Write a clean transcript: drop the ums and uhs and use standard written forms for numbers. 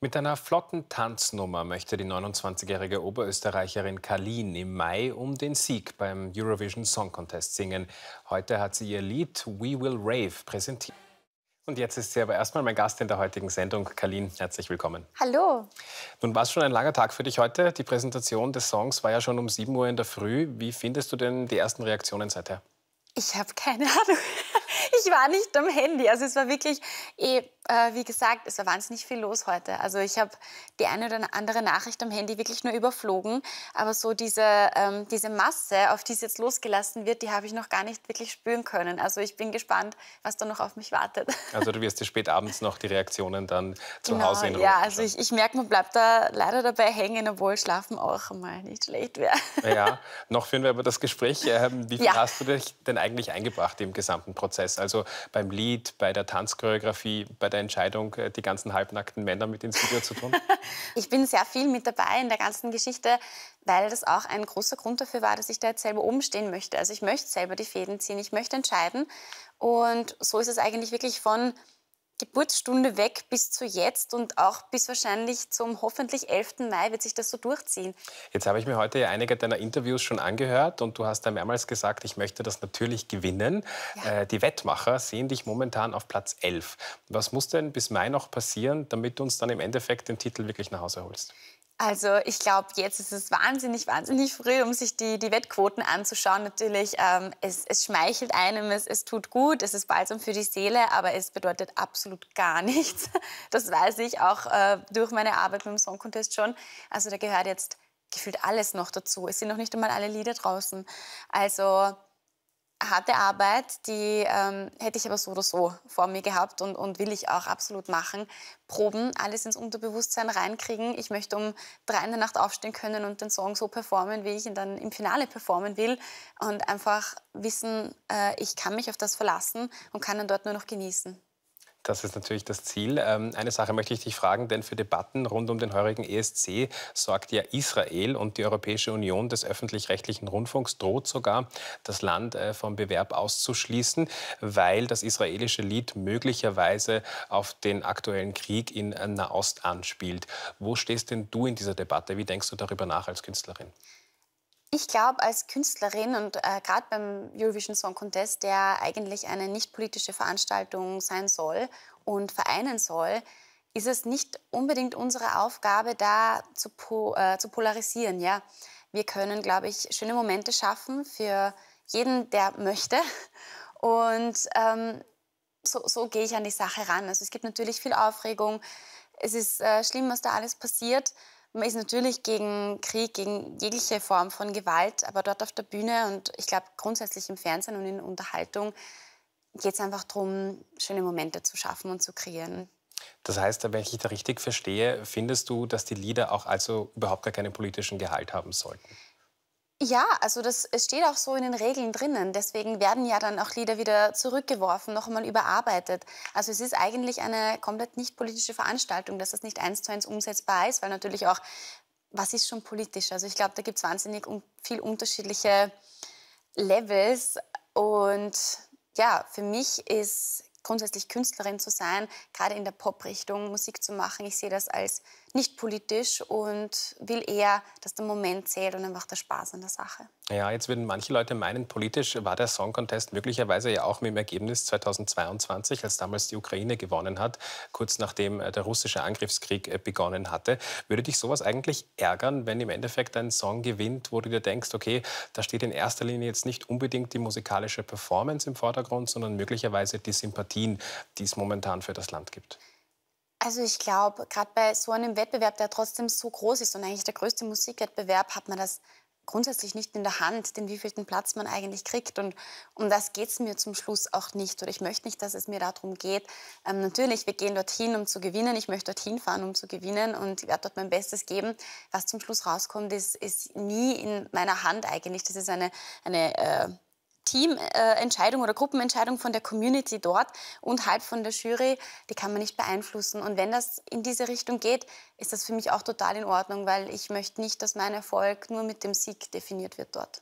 Mit einer flotten Tanznummer möchte die 29-jährige Oberösterreicherin Kalin im Mai um den Sieg beim Eurovision Song Contest singen. Heute hat sie ihr Lied We Will Rave präsentiert. Und jetzt ist sie aber erstmal mein Gast in der heutigen Sendung. Kalin, herzlich willkommen. Hallo. Nun war es schon ein langer Tag für dich heute. Die Präsentation des Songs war ja schon um 7 Uhr in der Früh. Wie findest du denn die ersten Reaktionen seither? Ich habe keine Ahnung. Ich war nicht am Handy. Also es war wirklich, wie gesagt, es war wahnsinnig viel los heute. Also ich habe die eine oder andere Nachricht am Handy wirklich nur überflogen. Aber so diese Masse, auf die es jetzt losgelassen wird, die habe ich noch gar nicht wirklich spüren können. Also ich bin gespannt, was da noch auf mich wartet. Also du wirst dir spät abends noch die Reaktionen dann zu Genau, Hause in Ruhe ja, also anschauen. ich merke, man bleibt da leider dabei hängen, obwohl Schlafen auch mal nicht schlecht wäre. Ja, noch führen wir aber das Gespräch. Wie viel Ja. hast du dich denn eigentlich eingebracht im gesamten Prozess? Also beim Lied, bei der Tanzchoreografie, bei der Entscheidung, die ganzen halbnackten Männer mit ins Video zu tun? Ich bin sehr viel mit dabei in der ganzen Geschichte, weil das auch ein großer Grund dafür war, dass ich da jetzt selber oben stehen möchte. Also ich möchte selber die Fäden ziehen, ich möchte entscheiden. Und so ist es eigentlich wirklich von Geburtsstunde weg bis zu jetzt und auch bis wahrscheinlich zum hoffentlich 11. Mai wird sich das so durchziehen. Jetzt habe ich mir heute ja einige deiner Interviews schon angehört und du hast da mehrmals gesagt, ich möchte das natürlich gewinnen. Ja. Die Wettmacher sehen dich momentan auf Platz 11. Was muss denn bis Mai noch passieren, damit du uns dann im Endeffekt den Titel wirklich nach Hause holst? Also ich glaube, jetzt ist es wahnsinnig früh, um sich die Wettquoten anzuschauen. Natürlich, es schmeichelt einem, es tut gut, es ist balsam für die Seele, aber es bedeutet absolut gar nichts. Das weiß ich auch durch meine Arbeit mit dem Song Contest schon. Also da gehört jetzt gefühlt alles noch dazu. Es sind noch nicht einmal alle Lieder draußen. Also harte Arbeit, die hätte ich aber so oder so vor mir gehabt und will ich auch absolut machen. Proben, alles ins Unterbewusstsein reinkriegen. Ich möchte um 3 in der Nacht aufstehen können und den Song so performen, wie ich ihn dann im Finale performen will. Und einfach wissen, ich kann mich auf das verlassen und kann dann dort nur noch genießen. Das ist natürlich das Ziel. Eine Sache möchte ich dich fragen, denn für Debatten rund um den heurigen ESC sorgt ja Israel und die Europäische Union des öffentlich-rechtlichen Rundfunks droht sogar, das Land vom Bewerb auszuschließen, weil das israelische Lied möglicherweise auf den aktuellen Krieg in Nahost anspielt. Wo stehst denn du in dieser Debatte? Wie denkst du darüber nach als Künstlerin? Ich glaube, als Künstlerin und gerade beim Eurovision Song Contest, der eigentlich eine nicht politische Veranstaltung sein soll und vereinen soll, ist es nicht unbedingt unsere Aufgabe, da zu polarisieren. Ja? Wir können, glaube ich, schöne Momente schaffen für jeden, der möchte. Und so gehe ich an die Sache ran. Also es gibt natürlich viel Aufregung. Es ist schlimm, was da alles passiert. Man ist natürlich gegen Krieg, gegen jegliche Form von Gewalt, aber dort auf der Bühne und ich glaube grundsätzlich im Fernsehen und in der Unterhaltung geht es einfach darum, schöne Momente zu schaffen und zu kreieren. Das heißt, wenn ich dich da richtig verstehe, findest du, dass die Lieder auch also überhaupt gar keinen politischen Gehalt haben sollten? Ja, also es steht auch so in den Regeln drinnen. Deswegen werden ja dann auch Lieder wieder zurückgeworfen, noch einmal überarbeitet. Also es ist eigentlich eine komplett nicht politische Veranstaltung, dass das nicht eins zu eins umsetzbar ist, weil natürlich auch, was ist schon politisch? Also ich glaube, da gibt es wahnsinnig viel unterschiedliche Levels. Und ja, für mich ist grundsätzlich Künstlerin zu sein, gerade in der Pop-Richtung Musik zu machen. Ich sehe das als nicht politisch und will eher, dass der Moment zählt und einfach der Spaß an der Sache. Ja, jetzt würden manche Leute meinen, politisch war der Song Contest möglicherweise ja auch mit dem Ergebnis 2022, als damals die Ukraine gewonnen hat, kurz nachdem der russische Angriffskrieg begonnen hatte. Würde dich sowas eigentlich ärgern, wenn im Endeffekt ein Song gewinnt, wo du dir denkst, okay, da steht in erster Linie jetzt nicht unbedingt die musikalische Performance im Vordergrund, sondern möglicherweise die Sympathien, die es momentan für das Land gibt? Also ich glaube, gerade bei so einem Wettbewerb, der trotzdem so groß ist und eigentlich der größte Musikwettbewerb, hat man das grundsätzlich nicht in der Hand, den wievielten Platz man eigentlich kriegt. Und um das geht es mir zum Schluss auch nicht. Oder ich möchte nicht, dass es mir darum geht. Natürlich, wir gehen dorthin, um zu gewinnen. Ich möchte dorthin fahren, um zu gewinnen. Und ich werde dort mein Bestes geben. Was zum Schluss rauskommt, ist nie in meiner Hand eigentlich. Das ist eine Teamentscheidung oder Gruppenentscheidung von der Community dort und halt von der Jury, die kann man nicht beeinflussen. Und wenn das in diese Richtung geht, ist das für mich auch total in Ordnung, weil ich möchte nicht, dass mein Erfolg nur mit dem Sieg definiert wird dort.